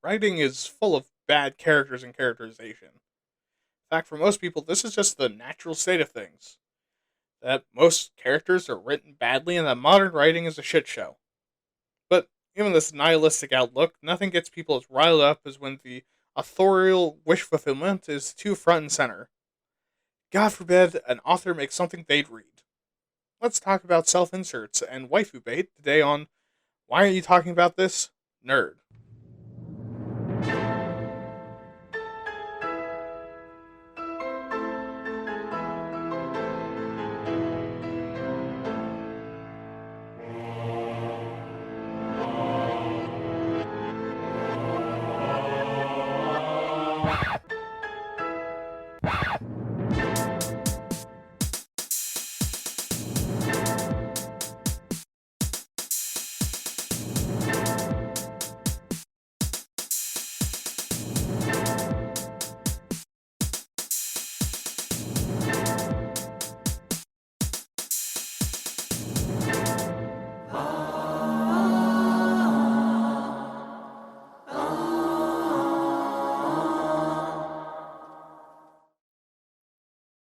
Writing is full of bad characters and characterization. In fact, for most people, this is just the natural state of things. That most characters are written badly and that modern writing is a shit show. But given this nihilistic outlook, nothing gets people as riled up as when the authorial wish fulfillment is too front and center. God forbid an author makes something they'd read. Let's talk about self inserts and waifu bait today on Why Are You Talking About This? Nerd.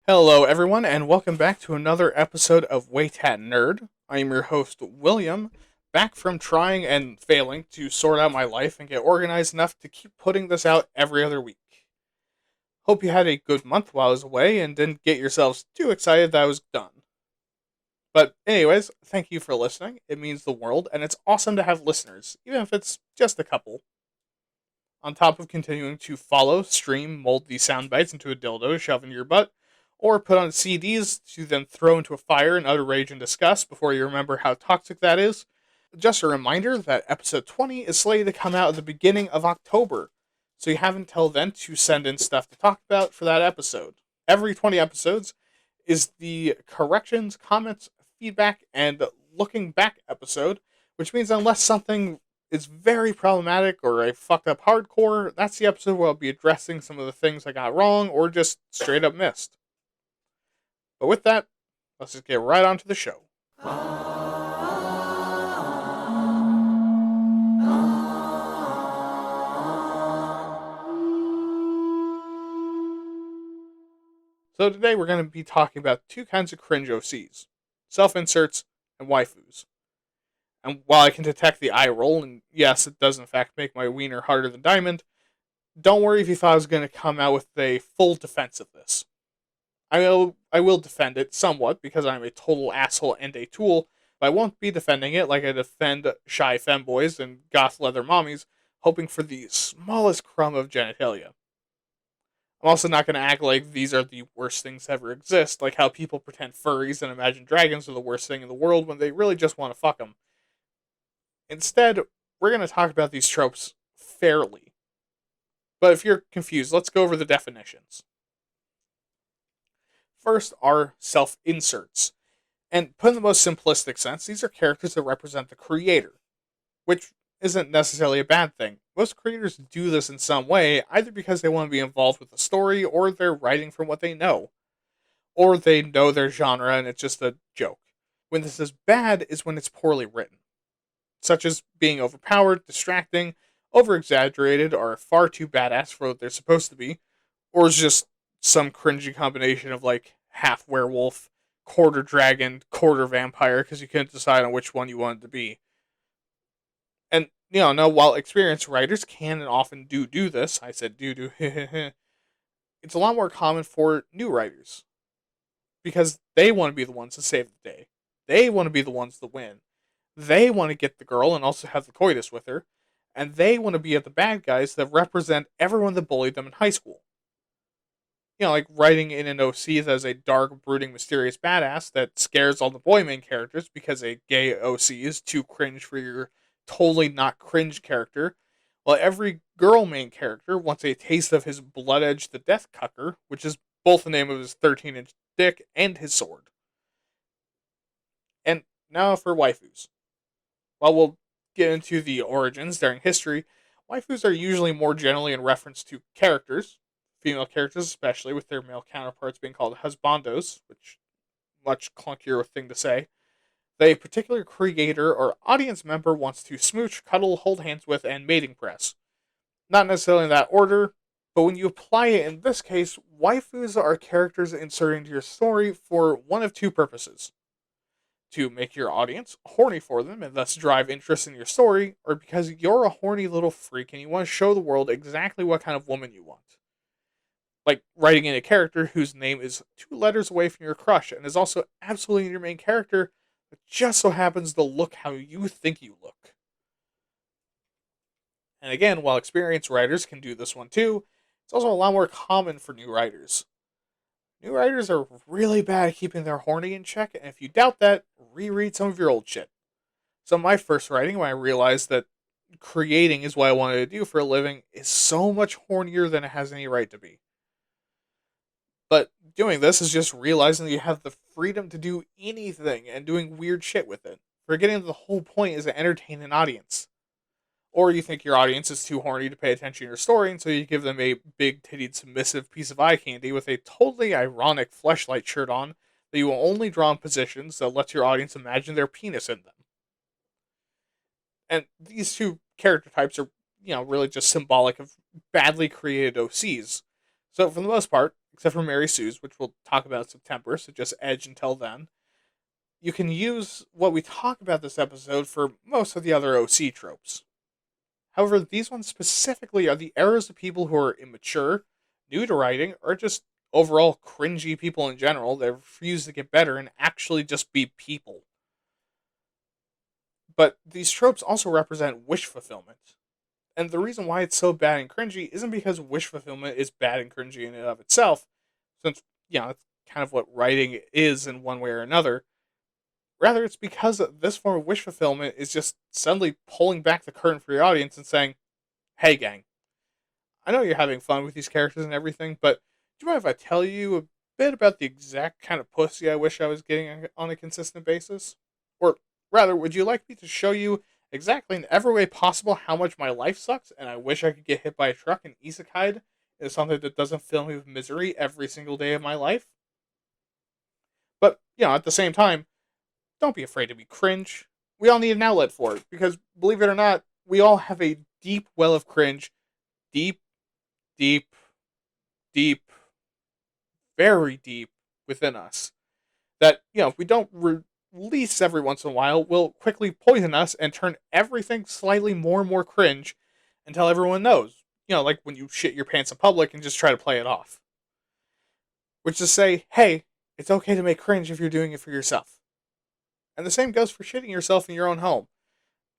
Hello, everyone, and welcome back to another episode of WAYTAT Nerd. I am your host, William, back from trying and failing to sort out my life and get organized enough to keep putting this out every other week. Hope you had a good month while I was away and didn't get yourselves too excited that I was done. But, anyways, thank you for listening. It means the world, and it's awesome to have listeners, even if it's just a couple. On top of continuing to follow, stream, mold these sound bites into a dildo to shove in your butt, or put on CDs to then throw into a fire in utter rage and disgust before you remember how toxic that is. Just a reminder that episode 20 is slated to come out at the beginning of October, so you have until then to send in stuff to talk about for that episode. Every 20 episodes is the corrections, comments, feedback, and looking back episode, which means unless something is very problematic or I fucked up hardcore, that's the episode where I'll be addressing some of the things I got wrong or just straight up missed. But with that, let's just get right on to the show. So today we're going to be talking about two kinds of cringe OCs, self-inserts and waifus. And while I can detect the eye roll, and yes, it does in fact make my wiener harder than diamond, don't worry if you thought I was going to come out with a full defense of this. I will defend it somewhat because I'm a total asshole and a tool, but I won't be defending it like I defend shy femboys and goth leather mommies, hoping for the smallest crumb of genitalia. I'm also not going to act like these are the worst things to ever exist, like how people pretend furries and Imagine Dragons are the worst thing in the world when they really just want to fuck them. Instead, we're going to talk about these tropes fairly. But if you're confused, let's go over the definitions. First are self-inserts. And put in the most simplistic sense, these are characters that represent the creator, which isn't necessarily a bad thing. Most creators do this in some way, either because they want to be involved with the story, or they're writing from what they know. Or they know their genre and it's just a joke. When this is bad is when it's poorly written, such as being overpowered, distracting, over-exaggerated, or far too badass for what they're supposed to be, or is just some cringy combination of like half werewolf, quarter dragon, quarter vampire, because you couldn't decide on which one you wanted to be. And no, while experienced writers can and often do this, I said do, it's a lot more common for new writers because they want to be the ones to save the day. They want to be the ones to win. They want to get the girl and also have the coitus with her, and they want to be the bad guys that represent everyone that bullied them in high school. Like writing in an OC as a dark, brooding, mysterious badass that scares all the boy main characters because a gay OC is too cringe for your totally not cringe character, while every girl main character wants a taste of his Blood Edge the Death Cucker, which is both the name of his 13-inch dick and his sword. And now for waifus. While we'll get into the origins during history, waifus are usually more generally in reference to characters, female characters especially, with their male counterparts being called husbandos, which much clunkier thing to say, that a particular creator or audience member wants to smooch, cuddle, hold hands with, and mating press. Not necessarily in that order, but when you apply it in this case, waifus are characters inserted into your story for one of two purposes: to make your audience horny for them and thus drive interest in your story, or because you're a horny little freak and you want to show the world exactly what kind of woman you want. Like writing in a character whose name is two letters away from your crush and is also absolutely your main character, but just so happens to look how you think you look. And again, while experienced writers can do this one too, it's also a lot more common for new writers. New writers are really bad at keeping their horny in check, and if you doubt that, reread some of your old shit. So my first writing, when I realized that creating is what I wanted to do for a living, is so much hornier than it has any right to be. But doing this is just realizing that you have the freedom to do anything and doing weird shit with it. Forgetting that the whole point is to entertain an audience. Or you think your audience is too horny to pay attention to your story, and so you give them a big tittied submissive piece of eye candy with a totally ironic fleshlight shirt on that you will only draw in positions that lets your audience imagine their penis in them. And these two character types are, really just symbolic of badly created OCs. So for the most part, except for Mary Sue's, which we'll talk about in September, so just edge until then, you can use what we talk about this episode for most of the other OC tropes. However, these ones specifically are the errors of people who are immature, new to writing, or just overall cringy people in general that refuse to get better and actually just be people. But these tropes also represent wish fulfillment. And the reason why it's so bad and cringy isn't because wish fulfillment is bad and cringy in and of itself, since, it's kind of what writing is in one way or another. Rather, it's because this form of wish fulfillment is just suddenly pulling back the curtain for your audience and saying, hey, gang, I know you're having fun with these characters and everything, but do you mind if I tell you a bit about the exact kind of pussy I wish I was getting on a consistent basis? Or rather, would you like me to show you exactly in every way possible how much my life sucks and I wish I could get hit by a truck and isekai is something that doesn't fill me with misery every single day of my life? But, at the same time, don't be afraid to be cringe. We all need an outlet for it, because believe it or not, we all have a deep well of cringe, deep, deep, deep, very deep within us. That, if we don't release every once in a while, will quickly poison us and turn everything slightly more and more cringe until everyone knows. Like when you shit your pants in public and just try to play it off. Which is to say, hey, it's okay to make cringe if you're doing it for yourself. And the same goes for shitting yourself in your own home.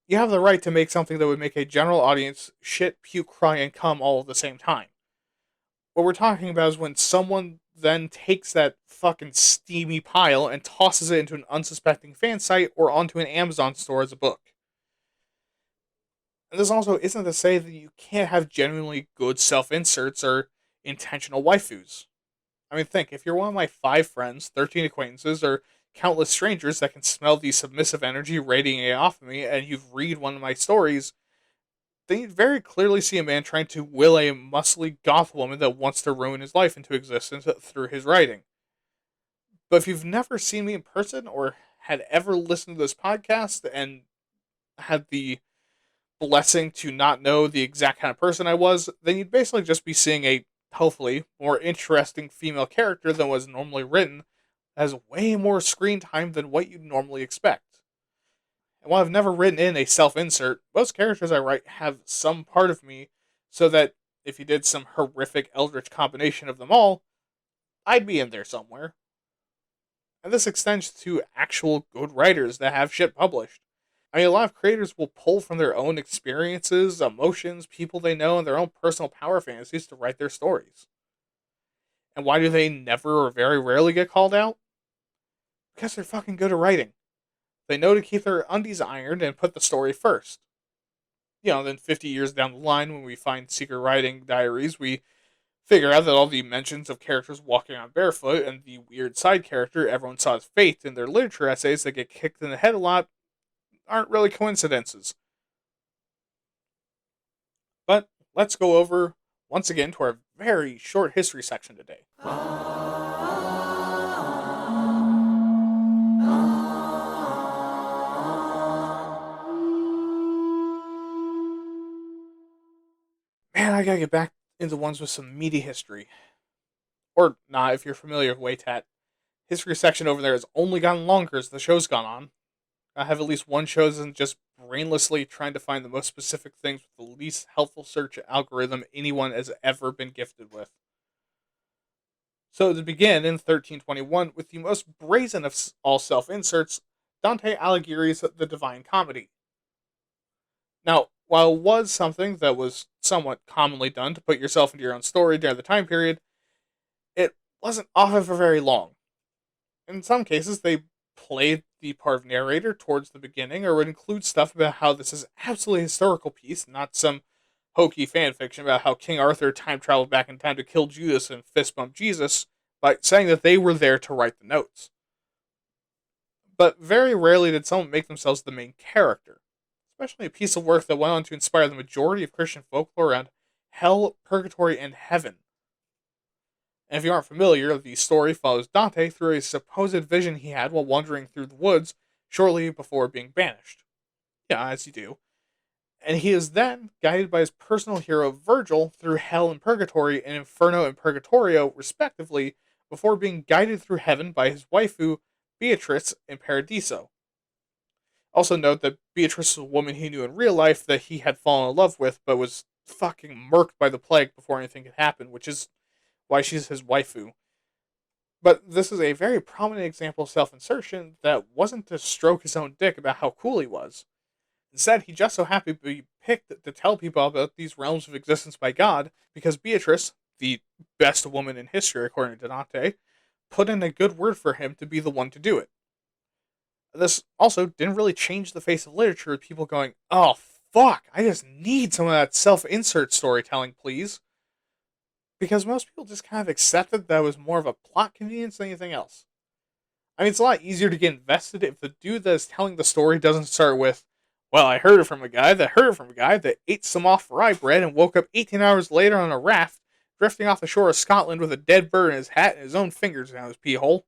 You have the right to make something that would make a general audience shit, puke, cry, and come all at the same time. What we're talking about is when someone then takes that fucking steamy pile and tosses it into an unsuspecting fan site or onto an Amazon store as a book. And this also isn't to say that you can't have genuinely good self-inserts or intentional waifus. I mean, think, if you're one of my 5 friends, 13 acquaintances, or countless strangers that can smell the submissive energy radiating off of me, and you've read one of my stories, then you'd very clearly see a man trying to will a muscly goth woman that wants to ruin his life into existence through his writing. But if you've never seen me in person or had ever listened to this podcast and had the blessing to not know the exact kind of person I was, then you'd basically just be seeing a, hopefully, more interesting female character than was normally written, has way more screen time than what you'd normally expect. And while I've never written in a self-insert, most characters I write have some part of me, so that if you did some horrific eldritch combination of them all, I'd be in there somewhere. And this extends to actual good writers that have shit published. I mean, a lot of creators will pull from their own experiences, emotions, people they know, and their own personal power fantasies to write their stories. And why do they never or very rarely get called out? Because they're fucking good at writing. They know to keep their undies ironed and put the story first. Then 50 years down the line, when we find secret writing diaries, we figure out that all the mentions of characters walking on barefoot and the weird side character everyone saw as fate in their literature essays that get kicked in the head a lot aren't really coincidences. But let's go over, once again, to our very short history section today. Man, I gotta get back into ones with some meaty history. Or not, if you're familiar with WAYTAT. History section over there has only gotten longer as the show's gone on. I have at least one chosen just brainlessly trying to find the most specific things with the least helpful search algorithm anyone has ever been gifted with. So to begin in 1321 with the most brazen of all self-inserts, Dante Alighieri's The Divine Comedy. Now, while it was something that was somewhat commonly done to put yourself into your own story during the time period, it wasn't often for very long. In some cases, they played the part of narrator towards the beginning or would include stuff about how this is absolutely a historical piece, not some hokey fan fiction about how King Arthur time traveled back in time to kill Judas and fist bump Jesus, by saying that they were there to write the notes. But very rarely did someone make themselves the main character, especially a piece of work that went on to inspire the majority of Christian folklore around hell, purgatory, and heaven. And if you aren't familiar, the story follows Dante through a supposed vision he had while wandering through the woods shortly before being banished. Yeah, as you do. And he is then guided by his personal hero Virgil through hell and purgatory and inferno and purgatorio, respectively, before being guided through heaven by his waifu Beatrice in Paradiso. Also note that Beatrice is a woman he knew in real life that he had fallen in love with, but was fucking murked by the plague before anything could happen, which is why she's his waifu. But this is a very prominent example of self-insertion that wasn't to stroke his own dick about how cool he was. Instead, he just so happened to be picked to tell people about these realms of existence by God because Beatrice, the best woman in history according to Dante, put in a good word for him to be the one to do it. This also didn't really change the face of literature with people going, oh fuck, I just need some of that self-insert storytelling, please. Because most people just kind of accepted that it was more of a plot convenience than anything else. I mean, it's a lot easier to get invested if the dude that is telling the story doesn't start with, well, I heard it from a guy that heard it from a guy that ate some off rye bread and woke up 18 hours later on a raft, drifting off the shore of Scotland with a dead bird in his hat and his own fingers down his pee hole.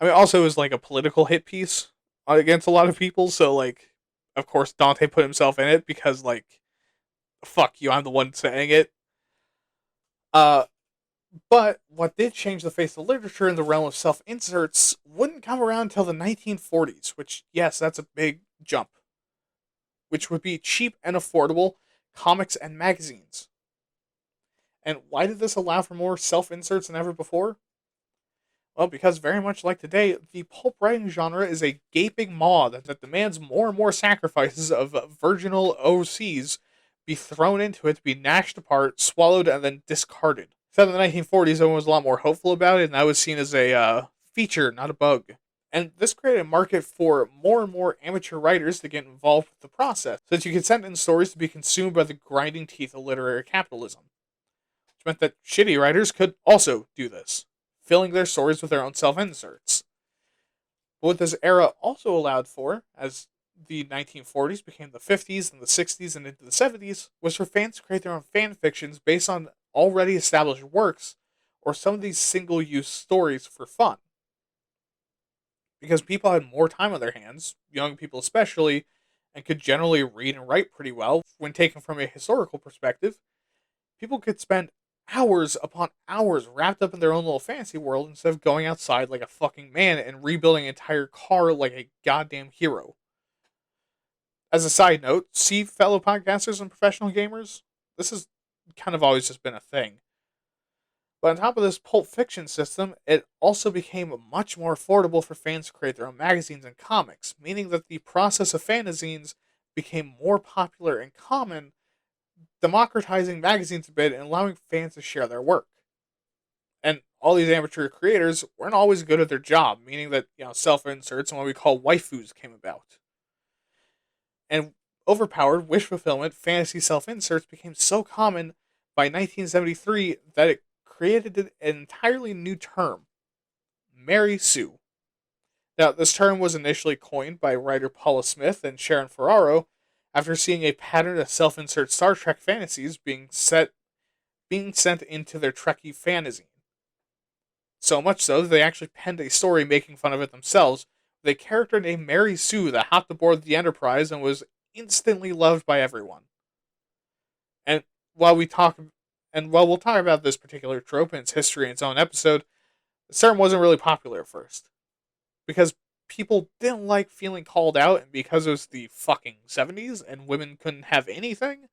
I mean, also it was like a political hit piece against a lot of people, so, like, of course Dante put himself in it because, like, fuck you, I'm the one saying it. But what did change the face of literature in the realm of self-inserts wouldn't come around until the 1940s, which, yes, that's a big jump, which would be cheap and affordable comics and magazines. And why did this allow for more self-inserts than ever before? Well, because very much like today, the pulp writing genre is a gaping maw that demands more and more sacrifices of virginal OCs be thrown into it to be gnashed apart, swallowed, and then discarded. So in the 1940s, everyone was a lot more hopeful about it, and that was seen as a feature, not a bug. And this created a market for more and more amateur writers to get involved with the process, so that you could send in stories to be consumed by the grinding teeth of literary capitalism. Which meant that shitty writers could also do this, filling their stories with their own self-inserts. But what this era also allowed for, as the 1940s became the 50s and the 60s and into the 70s, was for fans to create their own fan fictions based on already established works or some of these single-use stories for fun. Because people had more time on their hands, young people especially, and could generally read and write pretty well when taken from a historical perspective, people could spend hours upon hours wrapped up in their own little fantasy world instead of going outside like a fucking man and rebuilding an entire car like a goddamn hero. As a side note, see, fellow podcasters and professional gamers, this has kind of always just been a thing. But on top of this pulp fiction system, it also became much more affordable for fans to create their own magazines and comics, meaning that the process of fanzines became more popular and common, democratizing magazines a bit and allowing fans to share their work. And all these amateur creators weren't always good at their job, meaning that, self-inserts and what we call waifus came about. And overpowered wish fulfillment fantasy self-inserts became so common by 1973 that it created an entirely new term, Mary Sue. Now, this term was initially coined by writer Paula Smith and Sharon Ferraro after seeing a pattern of self-insert Star Trek fantasies being sent into their Trekkie fanzine. So much so that they actually penned a story making fun of it themselves, with a character named Mary Sue that hopped aboard the Enterprise and was instantly loved by everyone. And while we talk while we'll talk about this particular trope and its history in its own episode, the term wasn't really popular at first. Because people didn't like feeling called out, and because it was the fucking 70s and women couldn't have anything,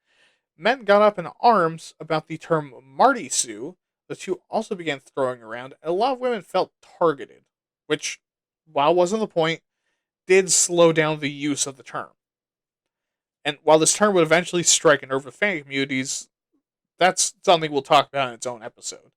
men got up in arms about the term Marty Sue, the two also began throwing around, and a lot of women felt targeted, which, while wasn't the point, did slow down the use of the term. And while this term would eventually strike a nerve with fan communities, that's something we'll talk about in its own episode.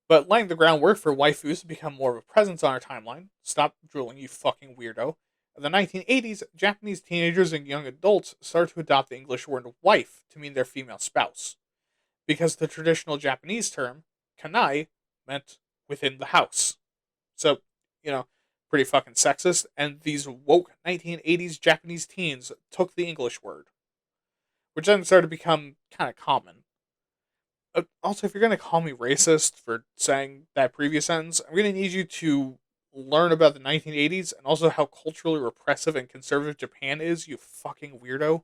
But laying the groundwork for waifus to become more of a presence on our timeline, stop drooling, you fucking weirdo. In the 1980s, Japanese teenagers and young adults started to adopt the English word wife to mean their female spouse, because the traditional Japanese term, kanai, meant within the house. So, you know, pretty fucking sexist, and these woke 1980s Japanese teens took the English word, which then started to become kind of common. Also, if you're going to call me racist for saying that previous sentence, I'm going to need you to learn about the 1980s and also how culturally repressive and conservative Japan is, you fucking weirdo.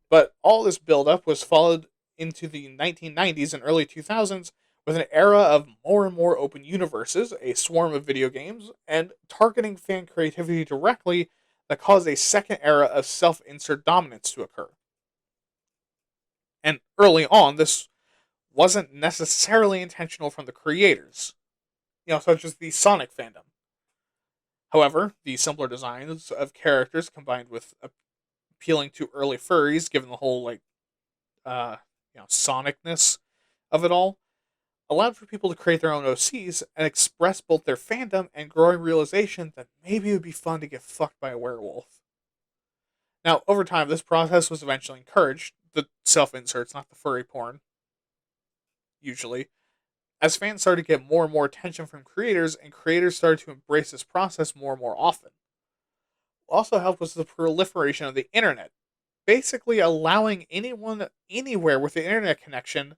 But all this buildup was followed into the 1990s and early 2000s with an era of more and more open universes, a swarm of video games, and targeting fan creativity directly that caused a second era of self-insert dominance to occur. And early on, this wasn't necessarily intentional from the creators, such as the Sonic fandom. However, the simpler designs of characters combined with appealing to early furries, given the whole sonicness of it all, allowed for people to create their own OCs and express both their fandom and growing realization that maybe it would be fun to get fucked by a werewolf. Now, over time, this process was eventually encouraged, the self-inserts, not the furry porn, usually, as fans started to get more and more attention from creators, and creators started to embrace this process more and more often. What also helped was the proliferation of the internet, basically allowing anyone anywhere with an internet connection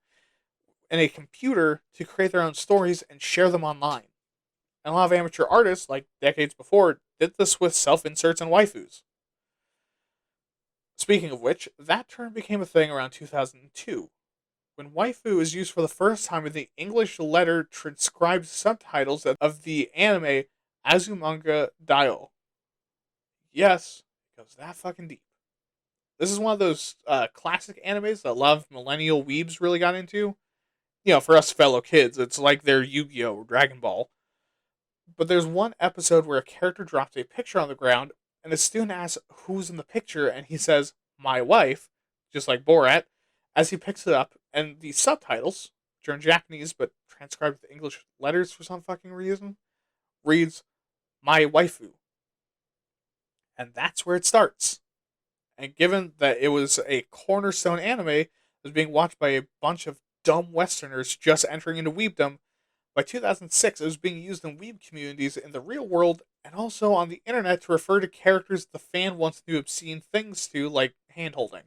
and a computer to create their own stories and share them online. And a lot of amateur artists, like decades before, did this with self-inserts and waifus. Speaking of which, that term became a thing around 2002, when waifu is used for the first time in the English letter transcribed subtitles of the anime Azumanga Daioh. Yes, it goes that fucking deep. This is one of those classic animes that a lot of millennial weebs really got into. For us fellow kids, it's like their Yu-Gi-Oh! Or Dragon Ball. But there's one episode where a character drops a picture on the ground, and a student asks who's in the picture, and he says, "My wife," just like Borat, as he picks it up, and the subtitles, which are in Japanese but transcribed with English letters for some fucking reason, reads, "My waifu." And that's where it starts. And given that it was a cornerstone anime that was being watched by a bunch of dumb Westerners just entering into weebdom, by 2006 it was being used in weeb communities in the real world and also on the internet to refer to characters the fan wants to do obscene things to, like hand-holding.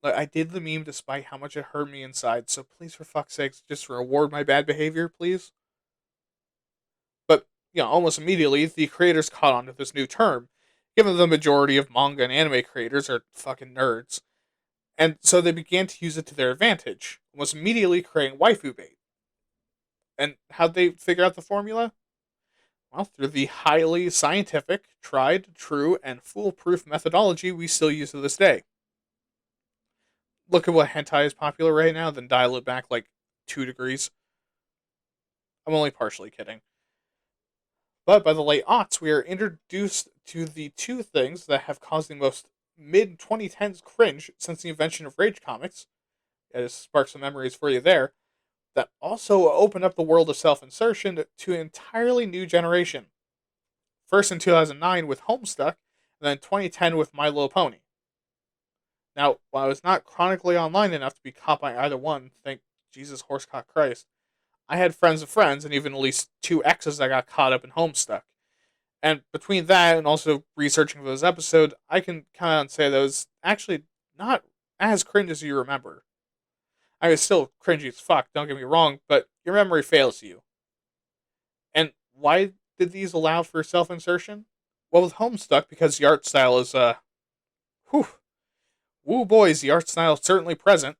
Like, I did the meme despite how much it hurt me inside, so please, for fuck's sakes, just reward my bad behavior, please. But, almost immediately, the creators caught on to this new term, given the majority of manga and anime creators are fucking nerds. And so they began to use it to their advantage, almost immediately creating waifu bait. And how'd they figure out the formula? Well, through the highly scientific, tried, true, and foolproof methodology we still use to this day. Look at what hentai is popular right now, then dial it back like 2 degrees. I'm only partially kidding. But by the late aughts, we are introduced to the two things that have caused the most mid-2010s cringe since the invention of Rage comics. It sparks some memories for you there. That also opened up the world of self-insertion to an entirely new generation. First in 2009 with Homestuck, and then 2010 with My Little Pony. Now, while I was not chronically online enough to be caught by either one, thank Jesus Horsecock Christ, I had friends of friends, and even at least 2 exes that got caught up in Homestuck. And between that and also researching for this episode, I can kind of say that it was actually not as cringe as you remember. I mean, it's still cringy as fuck, don't get me wrong, but your memory fails you. And why did these allow for self-insertion? Well, with Homestuck, because the art style is, whew, woo boys, the art style is certainly present,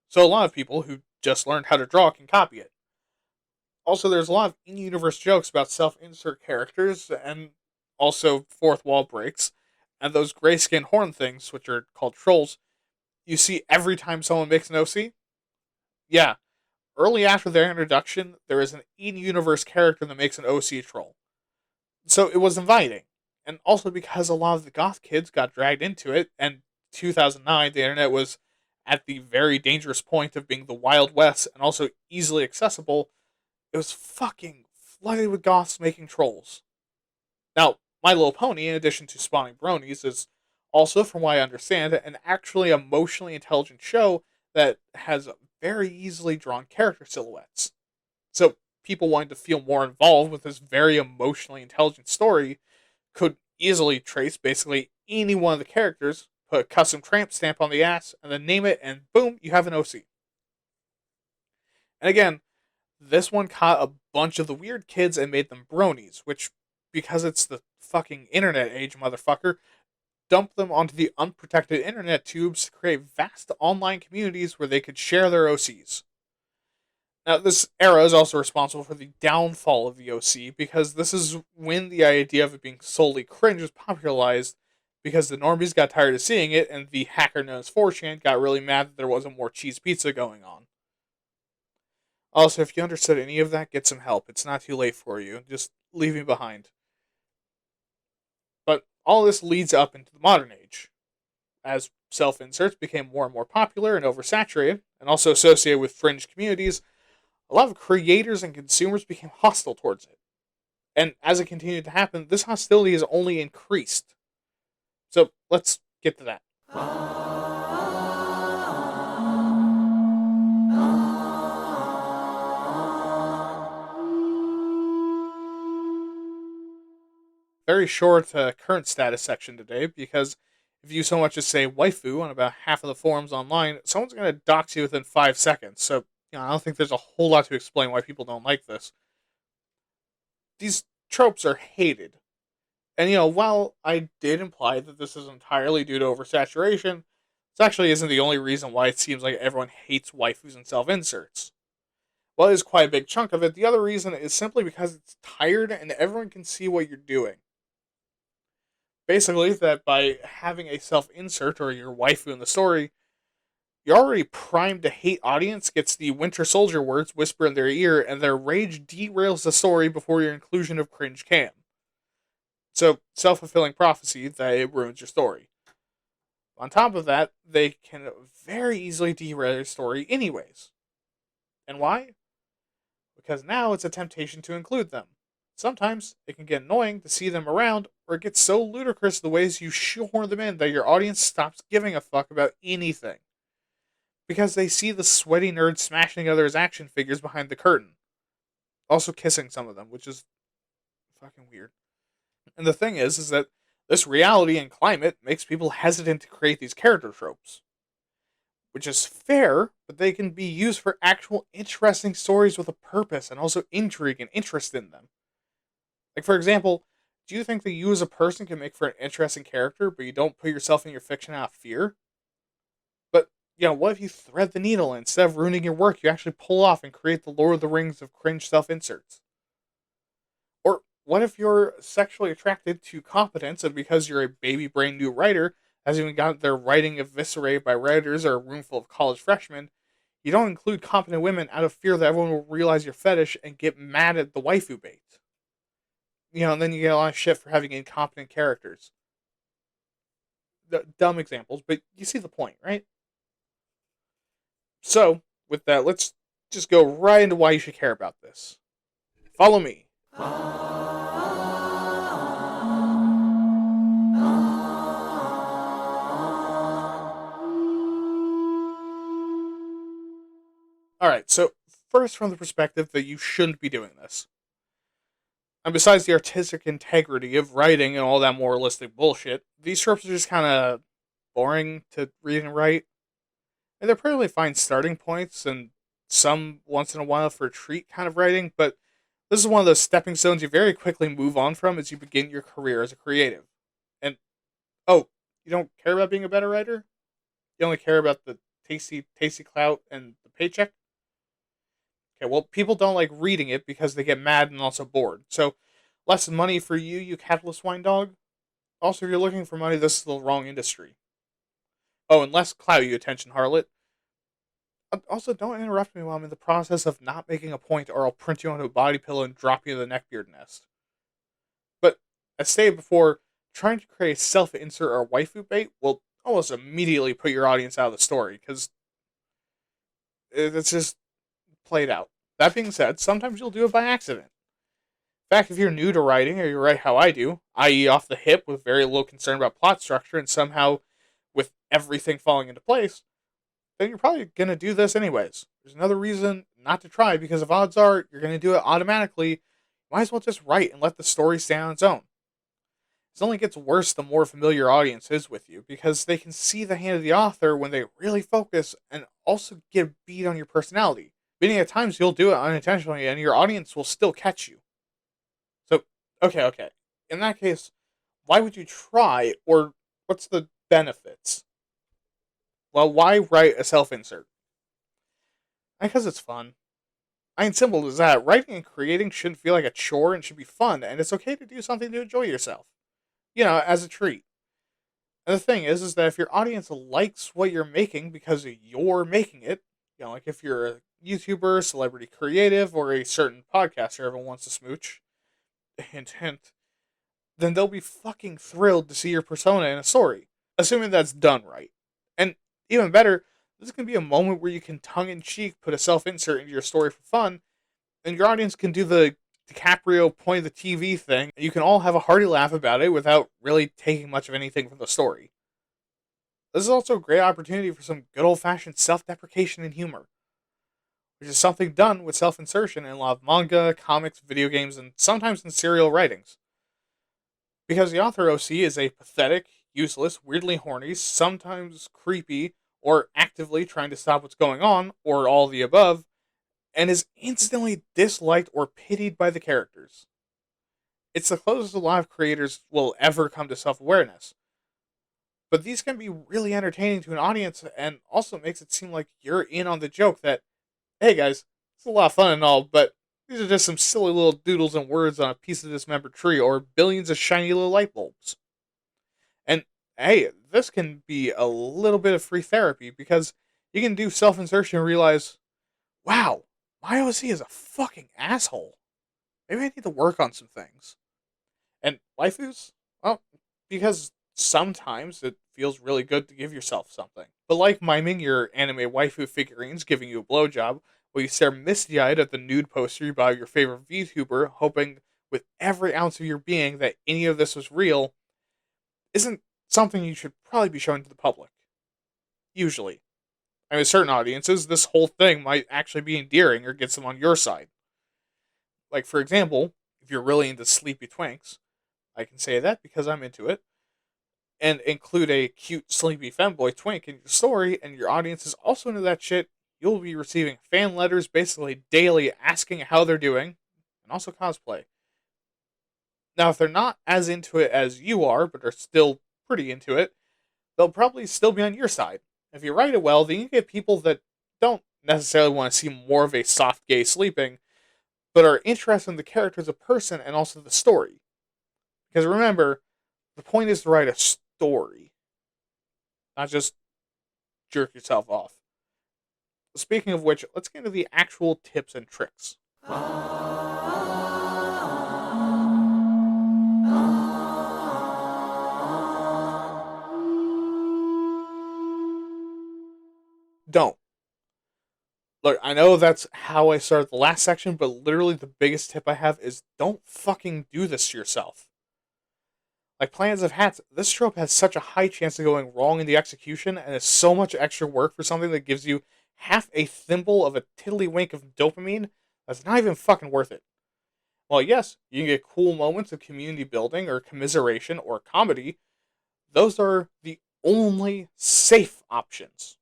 so a lot of people who just learned how to draw can copy it. Also, there's a lot of in-universe jokes about self-insert characters, and also fourth wall breaks, and those grayskin horn things, which are called trolls, you see every time someone makes an OC. Yeah, early after their introduction, there is an in-universe character that makes an OC troll. So it was inviting. And also because a lot of the goth kids got dragged into it, and 2009, the internet was at the very dangerous point of being the Wild West and also easily accessible, it was fucking flooded with goths making trolls. Now, My Little Pony, in addition to spawning bronies, is also, from what I understand, an actually emotionally intelligent show that has very easily drawn character silhouettes. So people wanting to feel more involved with this very emotionally intelligent story could easily trace basically any one of the characters, put a custom tramp stamp on the ass, and then name it, and boom, you have an OC. And again, this one caught a bunch of the weird kids and made them bronies, which, because it's the fucking internet age, motherfucker, dumped them onto the unprotected internet tubes to create vast online communities where they could share their OCs. Now, this era is also responsible for the downfall of the OC, because this is when the idea of it being solely cringe was popularized, because the normies got tired of seeing it, and the hacker known as 4chan got really mad that there wasn't more cheese pizza going on. Also, if you understood any of that, get some help. It's not too late for you. Just leave me behind. But all this leads up into the modern age. As self-inserts became more and more popular and oversaturated, and also associated with fringe communities, a lot of creators and consumers became hostile towards it. And as it continued to happen, this hostility has only increased. So let's get to that. Very short current status section today, because if you so much as say waifu on about half of the forums online, someone's going to dox you within 5 seconds. So, I don't think there's a whole lot to explain why people don't like this. These tropes are hated. And, while I did imply that this is entirely due to oversaturation, this actually isn't the only reason why it seems like everyone hates waifus and self-inserts. While it is quite a big chunk of it, the other reason is simply because it's tired and everyone can see what you're doing. Basically, that by having a self-insert or your waifu in the story, your already primed to hate audience gets the Winter Soldier words whispered in their ear, and their rage derails the story before your inclusion of cringe can. So, self-fulfilling prophecy that it ruins your story. On top of that, they can very easily derail your story anyways. And why? Because now it's a temptation to include them. Sometimes it can get annoying to see them around, or it gets so ludicrous the ways you shoehorn them in that your audience stops giving a fuck about anything. Because they see the sweaty nerds smashing others' action figures behind the curtain. Also kissing some of them, which is fucking weird. And the thing is that this reality and climate makes people hesitant to create these character tropes. Which is fair, but they can be used for actual interesting stories with a purpose and also intrigue and interest in them. Like, for example, do you think that you as a person can make for an interesting character, but you don't put yourself in your fiction out of fear? But, what if you thread the needle and instead of ruining your work, you actually pull off and create the Lord of the Rings of cringe self-inserts? Or what if you're sexually attracted to competence, and because you're a baby brain new writer, has even got their writing eviscerated by writers or a room full of college freshmen, you don't include competent women out of fear that everyone will realize your fetish and get mad at the waifu bait? And then you get a lot of shit for having incompetent characters. Dumb examples, but you see the point, right? So, with that, let's just go right into why you should care about this. Follow me. Alright, so first from the perspective that you shouldn't be doing this. And besides the artistic integrity of writing and all that moralistic bullshit, these tropes are just kind of boring to read and write. And they're probably fine starting points and some once in a while for a treat kind of writing, but This is one of those stepping stones you very quickly move on from as you begin your career as a creative. And, oh, you don't care about being a better writer? You only care about the tasty clout and the paycheck? Okay, well, people don't like reading it because they get mad and also bored. So, less money for you, you capitalist wine dog. Also, if you're looking for money, this is the wrong industry. Oh, and less clout, you attention harlot. Also, don't interrupt me while I'm in the process of not making a point, or I'll print you onto a body pillow and drop you in the neckbeard nest. But, as stated before, trying to create a self-insert or waifu bait will almost immediately put your audience out of the story, because it's just played out. That being said, sometimes you'll do it by accident. In fact, if you're new to writing, or you write how I do, i.e. off the hip with very little concern about plot structure and somehow with everything falling into place, then you're probably going to do this anyways. There's another reason not to try, because if odds are you're going to do it automatically, might as well just write and let the story stay on its own. It only gets worse the more familiar your audience is with you, because they can see the hand of the author when they really focus and also get a beat on your personality. Meaning at times you'll do it unintentionally and your audience will still catch you. So, okay. In that case, why would you try, or what's the benefits? Well, why write a self-insert? Because it's fun. I mean, simple as that. Writing and creating shouldn't feel like a chore and should be fun, and it's okay to do something to enjoy yourself. As a treat. And the thing is that if your audience likes what you're making because you're making it, like if you're a YouTuber, celebrity creative, or a certain podcaster everyone wants to smooch, hint, hint, then they'll be fucking thrilled to see your persona in a story, assuming that's done right. And even better, this can be a moment where you can tongue-in-cheek put a self-insert into your story for fun, and your audience can do the DiCaprio point of the TV thing, and you can all have a hearty laugh about it without really taking much of anything from the story. This is also a great opportunity for some good old-fashioned self-deprecation and humor, which is something done with self-insertion in a lot of manga, comics, video games, and sometimes in serial writings. Because the author OC is a pathetic, useless, weirdly horny, sometimes creepy, or actively trying to stop what's going on, or all of the above, and is instantly disliked or pitied by the characters. It's the closest a lot of creators will ever come to self-awareness. But these can be really entertaining to an audience, and also makes it seem like you're in on the joke that, hey guys, it's a lot of fun and all, but these are just some silly little doodles and words on a piece of dismembered tree, or billions of shiny little light bulbs. And hey, this can be a little bit of free therapy, because you can do self-insertion and realize, wow, my OC is a fucking asshole. Maybe I need to work on some things. And waifus? Well, because sometimes it feels really good to give yourself something. But like miming your anime waifu figurines giving you a blowjob, while you stare misty-eyed at the nude poster you bought of your favorite VTuber, hoping with every ounce of your being that any of this was real, isn't something you should probably be showing to the public. Usually. I mean, with certain audiences, this whole thing might actually be endearing or gets them on your side. Like, for example, if you're really into sleepy twinks, I can say that because I'm into it, and include a cute, sleepy femboy twink in your story, and your audience is also into that shit, you'll be receiving fan letters basically daily asking how they're doing, and also cosplay. Now, if they're not as into it as you are, but are still pretty into it, they'll probably still be on your side. If you write it well, then you get people that don't necessarily want to see more of a soft gay sleeping, but are interested in the character as a person and also the story. Because remember, the point is to write a story, not just jerk yourself off. Speaking of which, let's get into the actual tips and tricks. Don't. Look, I know that's how I started the last section, but literally the biggest tip I have is don't fucking do this to yourself. Like Plans of Hats, this trope has such a high chance of going wrong in the execution, and is so much extra work for something that gives you half a thimble of a tiddlywink of dopamine that's not even fucking worth it. Well, yes, you can get cool moments of community building or commiseration or comedy. Those are the only safe options.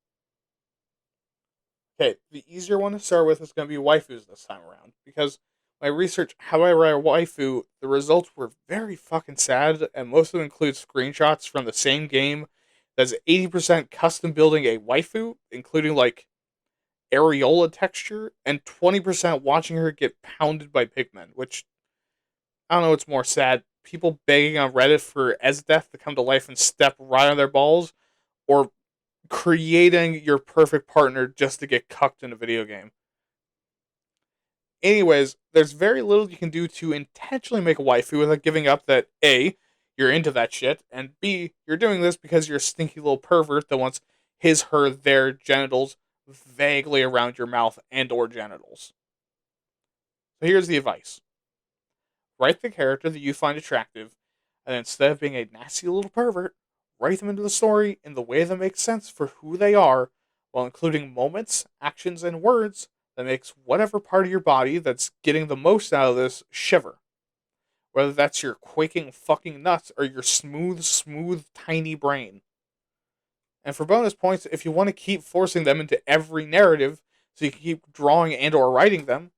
Okay, the easier one to start with is going to be waifus this time around, because My research, how I write a waifu, the results were very fucking sad, and most of them include screenshots from the same game that's 80% custom building a waifu, including like areola texture, and 20% watching her get pounded by pigmen, which I don't know what's more sad. People begging on Reddit for Esdeath to come to life and step right on their balls, or creating your perfect partner just to get cucked in a video game. Anyways, there's very little you can do to intentionally make a waifu without giving up that A, you're into that shit, and B, you're doing this because you're a stinky little pervert that wants his, her, their genitals vaguely around your mouth and or genitals. So here's the advice. Write the character that you find attractive, and instead of being a nasty little pervert, write them into the story in the way that makes sense for who they are, while including moments, actions, and words that makes whatever part of your body that's getting the most out of this shiver. Whether that's your quaking fucking nuts or your smooth, tiny brain. And for bonus points, if you want to keep forcing them into every narrative, so you can keep drawing and or writing them,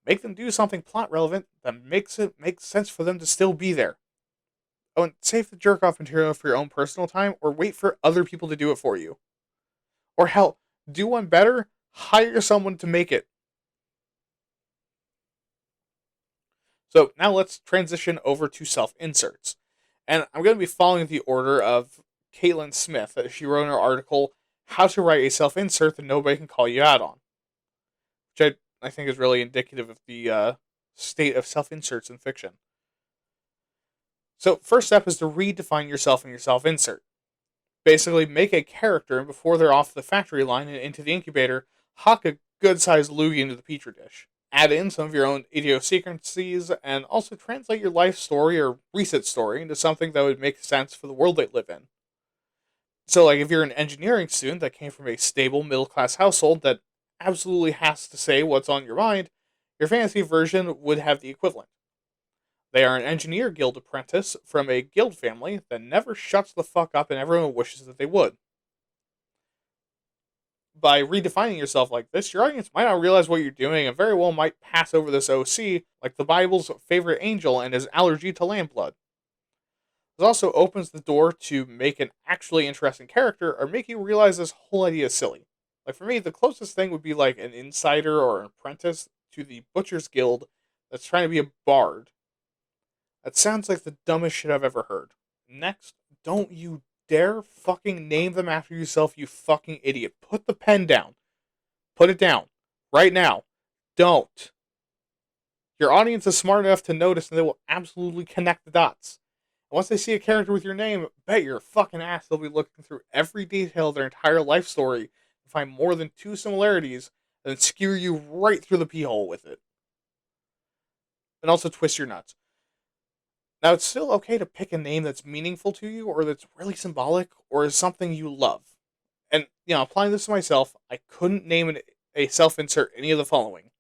make them do something plot relevant that makes it make sense for them to still be there. Oh, and save the jerk off material for your own personal time, or wait for other people to do it for you. Or hell, do one better, hire someone to make it. So now let's transition over to self-inserts. And I'm going to be following the order of Caitlin Smith. She wrote in her article, How to Write a Self-Insert That Nobody Can Call You Out On. Which I think is really indicative of the state of self-inserts in fiction. So first step is to redefine yourself in your self-insert. Basically, make a character, and before they're off the factory line and into the incubator, huck a good-sized loogie into the petri dish. Add in some of your own idiosyncrasies, and also translate your life story or recent story into something that would make sense for the world they live in. So, like, if you're an engineering student that came from a stable middle-class household that absolutely has to say what's on your mind, your fantasy version would have the equivalent. They are an engineer guild apprentice from a guild family that never shuts the fuck up and everyone wishes that they would. By redefining yourself like this, your audience might not realize what you're doing and very well might pass over this OC like the Bible's favorite angel and his allergy to lamb blood. This also opens the door to make an actually interesting character or make you realize this whole idea is silly. Like for me, the closest thing would be like an insider or an apprentice to the Butcher's Guild that's trying to be a bard. That sounds like the dumbest shit I've ever heard. Next, don't you dare fucking name them after yourself, you fucking idiot. Put the pen down. Put it down. Right now. Don't. Your audience is smart enough to notice and they will absolutely connect the dots. And once they see a character with your name, bet your fucking ass they'll be looking through every detail of their entire life story to find more than 2 similarities and then skewer you right through the pee hole with it. And also twist your nuts. Now, it's still okay to pick a name that's meaningful to you, or that's really symbolic, or is something you love. And, applying this to myself, I couldn't name a self-insert any of the following.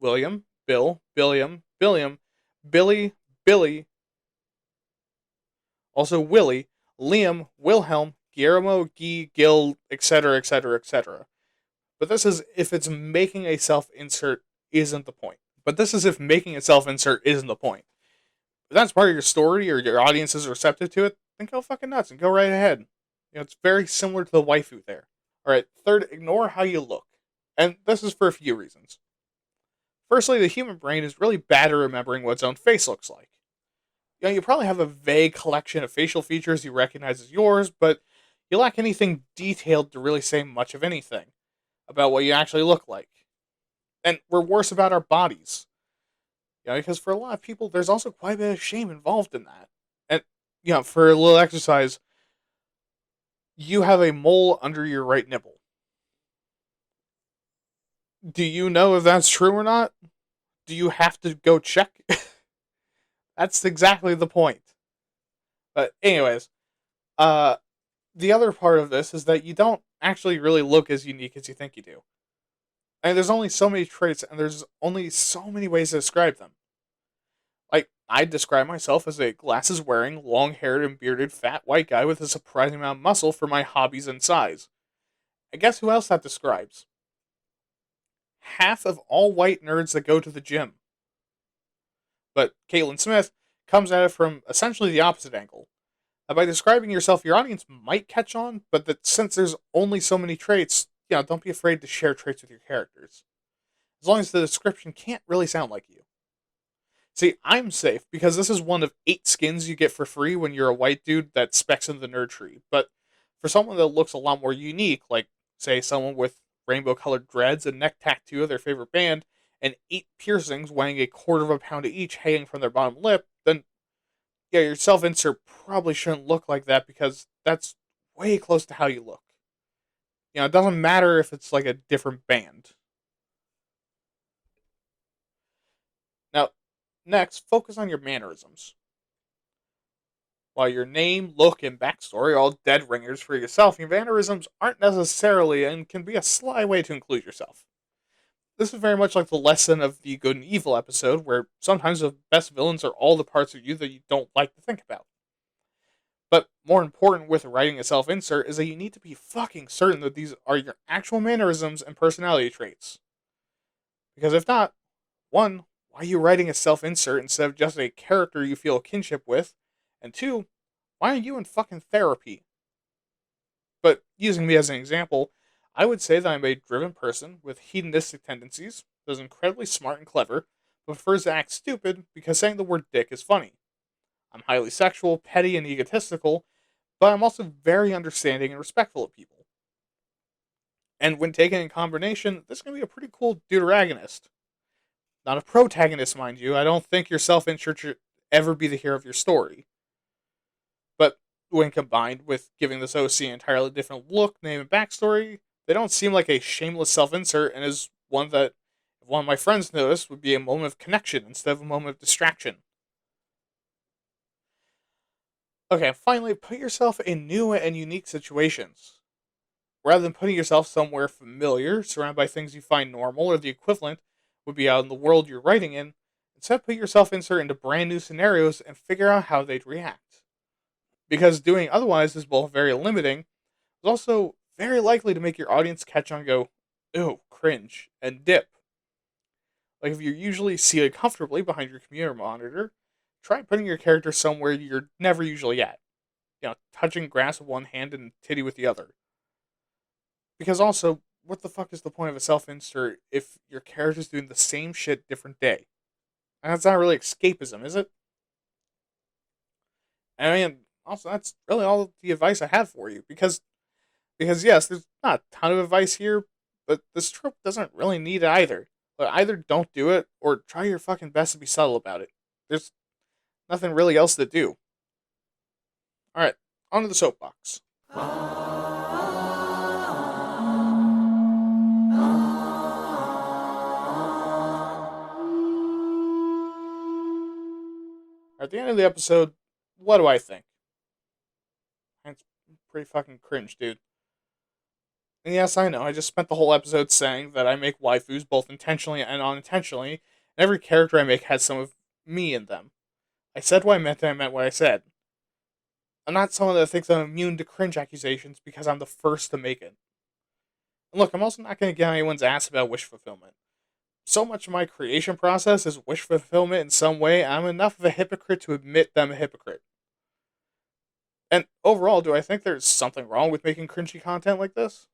William, Bill, Billiam, Billiam, Billy, Billy, also Willie, Liam, Wilhelm, Guillermo, Guy, Gil, etc., etc., etc. But this is if it's making a self-insert isn't the point. But this is if making a self-insert isn't the point. If that's part of your story or your audience is receptive to it, then go fucking nuts and go right ahead. It's very similar to the waifu there. Alright, third, ignore how you look. And this is for a few reasons. Firstly, the human brain is really bad at remembering what its own face looks like. You probably have a vague collection of facial features you recognize as yours, but you lack anything detailed to really say much of anything about what you actually look like. And we're worse about our bodies. Because for a lot of people, there's also quite a bit of shame involved in that. And, for a little exercise, you have a mole under your right nipple. Do you know if that's true or not? Do you have to go check? That's exactly the point. But anyways, the other part of this is that you don't actually really look as unique as you think you do. And there's only so many traits, and there's only so many ways to describe them. Like, I describe myself as a glasses-wearing, long-haired and bearded fat white guy with a surprising amount of muscle for my hobbies and size. And guess who else that describes? Half of all white nerds that go to the gym. But Caitlin Smith comes at it from essentially the opposite angle. By describing yourself, your audience might catch on, but that since there's only so many traits, don't be afraid to share traits with your characters. As long as the description can't really sound like you. See, I'm safe because this is one of 8 skins you get for free when you're a white dude that specs in the nerd tree. But for someone that looks a lot more unique, like, say, someone with rainbow colored dreads, a neck tattoo of their favorite band, and 8 piercings weighing a quarter of a pound each hanging from their bottom lip, then your self insert probably shouldn't look like that because that's way close to how you look. It doesn't matter if it's like a different band. Now, next, focus on your mannerisms. While your name, look, and backstory are all dead ringers for yourself, your mannerisms aren't necessarily and can be a sly way to include yourself. This is very much like the lesson of the good and evil episode, where sometimes the best villains are all the parts of you that you don't like to think about. But more important with writing a self-insert is that you need to be fucking certain that these are your actual mannerisms and personality traits. Because if not, 1, why are you writing a self-insert instead of just a character you feel a kinship with? And 2, why aren't you in fucking therapy? But using me as an example, I would say that I'm a driven person with hedonistic tendencies, that is incredibly smart and clever, but prefers to act stupid because saying the word dick is funny. I'm highly sexual, petty, and egotistical, but I'm also very understanding and respectful of people. And when taken in combination, this can be a pretty cool deuteragonist. Not a protagonist, mind you. I don't think your self-insert should ever be the hero of your story. But when combined with giving this OC an entirely different look, name, and backstory, they don't seem like a shameless self-insert, and is one that, if one of my friends noticed, would be a moment of connection instead of a moment of distraction. Okay, finally, put yourself in new and unique situations. Rather than putting yourself somewhere familiar, surrounded by things you find normal or the equivalent would be out in the world you're writing in, instead put yourself insert into brand new scenarios and figure out how they'd react. Because doing otherwise is both very limiting, but also very likely to make your audience catch on and go, ew, cringe, and dip. Like if you're usually seated comfortably behind your computer monitor, try putting your character somewhere you're never usually at. Touching grass with one hand and titty with the other. Because also, what the fuck is the point of a self-insert if your character's doing the same shit different day? And that's not really escapism, is it? I mean, also, that's really all the advice I have for you. Because yes, there's not a ton of advice here, but this trope doesn't really need it either. But either don't do it, or try your fucking best to be subtle about it. There's nothing really else to do. Alright, on to the soapbox. At the end of the episode, what do I think? It's pretty fucking cringe, dude. And yes, I know, I just spent the whole episode saying that I make waifus both intentionally and unintentionally, and every character I make has some of me in them. I said what I meant and I meant what I said. I'm not someone that thinks I'm immune to cringe accusations because I'm the first to make it. And look, I'm also not going to get anyone's ass about wish fulfillment. So much of my creation process is wish fulfillment in some way, and I'm enough of a hypocrite to admit that I'm a hypocrite. And overall, do I think there's something wrong with making cringy content like this?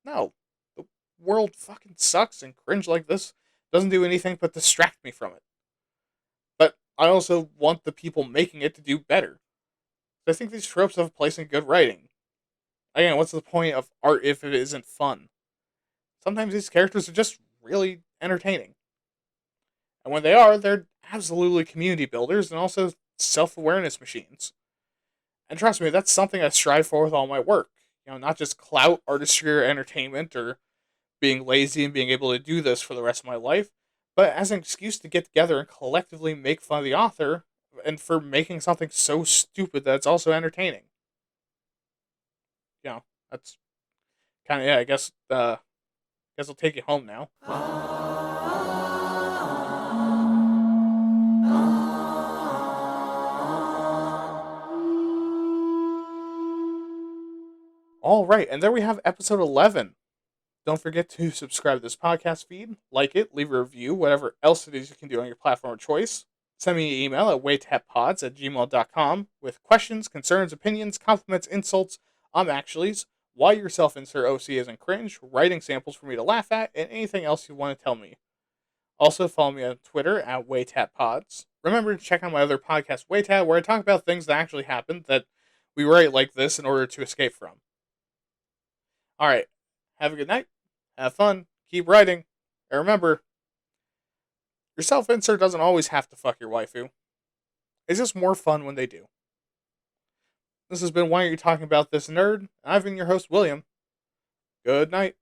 No. The world fucking sucks, and cringe like this doesn't do anything but distract me from it. But I also want the people making it to do better. I think these tropes have a place in good writing. Again, what's the point of art if it isn't fun? Sometimes these characters are just really entertaining. And when they are, they're absolutely community builders and also self-awareness machines. And trust me, that's something I strive for with all my work. Not just clout, artistry, or entertainment, or being lazy and being able to do this for the rest of my life, but as an excuse to get together and collectively make fun of the author, and for making something so stupid that it's also entertaining. That's kind of, yeah, I guess I'll take you home now. All right, and there we have episode 11. Don't forget to subscribe to this podcast feed, like it, leave a review, whatever else it is you can do on your platform of choice. Send me an email at waytatpods@gmail.com with questions, concerns, opinions, compliments, insults, actuallys, why your self-insert OC isn't cringe, writing samples for me to laugh at, and anything else you want to tell me. Also, follow me on Twitter at WAYTATPods. Remember to check out my other podcast, WAYTAT, where I talk about things that actually happened that we write like this in order to escape from. Alright, have a good night, have fun, keep writing, and remember, your self-insert doesn't always have to fuck your waifu. It's just more fun when they do. This has been Why Are You Talking About This Nerd? I've been your host, William. Good night.